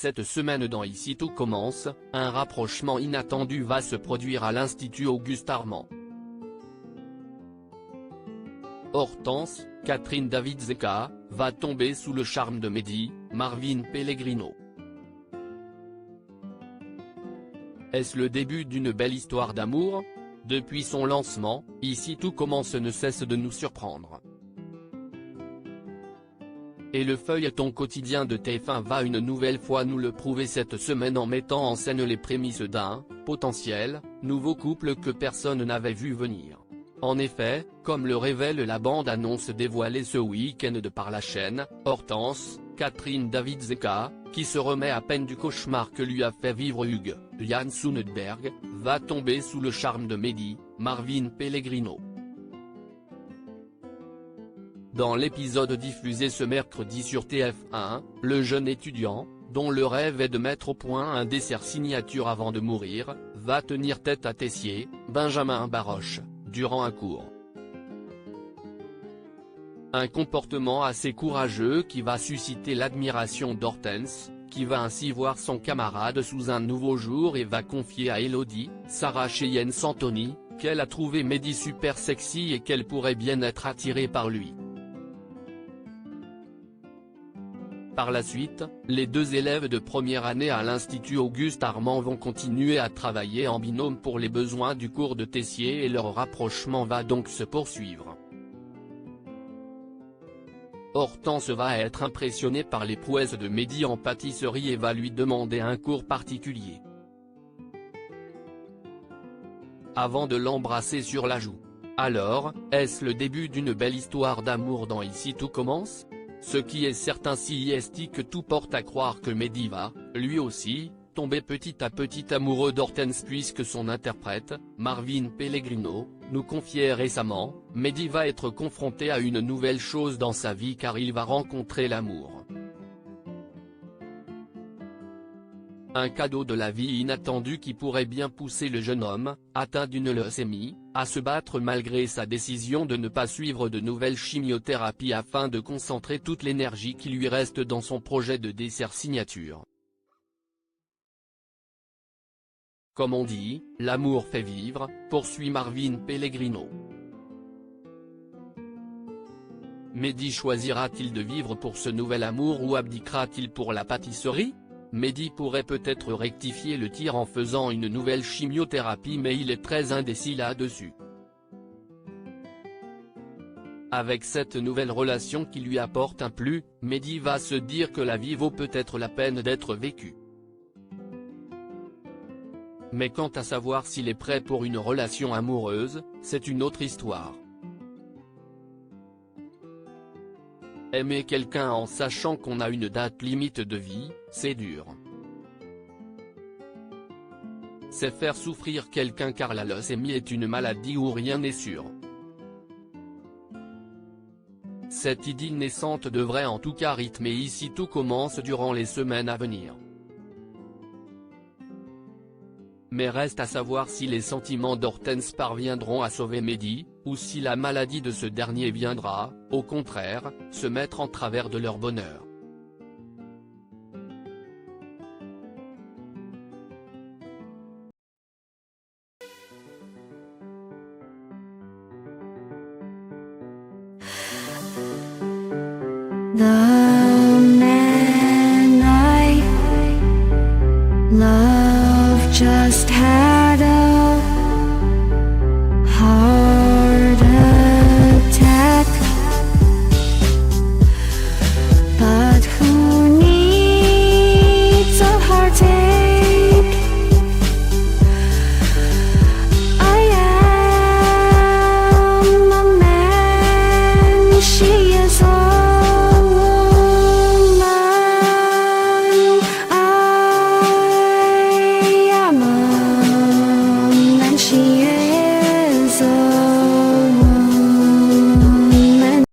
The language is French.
Cette semaine dans Ici tout commence, un rapprochement inattendu va se produire à l'Institut Auguste Armand. Hortense, Catherine David-Zeka, va tomber sous le charme de Mehdi, Marvin Pellegrino. Est-ce le début d'une belle histoire d'amour? Depuis son lancement, Ici tout commence ne cesse de nous surprendre. Et le feuilleton quotidien de TF1 va une nouvelle fois nous le prouver cette semaine en mettant en scène les prémices d'un potentiel nouveau couple que personne n'avait vu venir. En effet, comme le révèle la bande-annonce dévoilée ce week-end par la chaîne, Hortense, Catherine David-Zeka, qui se remet à peine du cauchemar que lui a fait vivre Hugues, Jan Sundberg, va tomber sous le charme de Mehdi, Marvin Pellegrino. Dans l'épisode diffusé ce mercredi sur TF1, le jeune étudiant, dont le rêve est de mettre au point un dessert signature avant de mourir, va tenir tête à Tessier, Benjamin Baroche, durant un cours. Un comportement assez courageux qui va susciter l'admiration d'Hortense, qui va ainsi voir son camarade sous un nouveau jour et va confier à Elodie, Sarah Cheyenne Santoni, qu'elle a trouvé Mehdi super sexy et qu'elle pourrait bien être attirée par lui. Par la suite, les deux élèves de première année à l'Institut Auguste Armand vont continuer à travailler en binôme pour les besoins du cours de Tessier et leur rapprochement va donc se poursuivre. Hortense va être impressionnée par les prouesses de Mehdi en pâtisserie et va lui demander un cours particulier. Avant de l'embrasser sur la joue. Alors, est-ce le début d'une belle histoire d'amour dans Ici tout commence? Ce qui est certain si est que tout porte à croire que Mehdi va, lui aussi, tomber petit à petit amoureux d'Hortense puisque son interprète, Marvin Pellegrino, nous confiait récemment, Mehdi va être confronté à une nouvelle chose dans sa vie car il va rencontrer l'amour. Un cadeau de la vie inattendu qui pourrait bien pousser le jeune homme, atteint d'une leucémie, à se battre malgré sa décision de ne pas suivre de nouvelles chimiothérapies afin de concentrer toute l'énergie qui lui reste dans son projet de dessert signature. Comme on dit, l'amour fait vivre, poursuit Marvin Pellegrino. Mehdi choisira-t-il de vivre pour ce nouvel amour ou abdiquera-t-il pour la pâtisserie? Mehdi pourrait peut-être rectifier le tir en faisant une nouvelle chimiothérapie mais il est très indécis là-dessus. Avec cette nouvelle relation qui lui apporte un plus, Mehdi va se dire que la vie vaut peut-être la peine d'être vécue. Mais quant à savoir s'il est prêt pour une relation amoureuse, c'est une autre histoire. Aimer quelqu'un en sachant qu'on a une date limite de vie, c'est dur. C'est faire souffrir quelqu'un car la leucémie est une maladie où rien n'est sûr. Cette idylle naissante devrait en tout cas rythmer Ici tout commence durant les semaines à venir. Mais reste à savoir si les sentiments d'Hortense parviendront à sauver Mehdi, ou si la maladie de ce dernier viendra, au contraire, se mettre en travers de leur bonheur. The man I love just had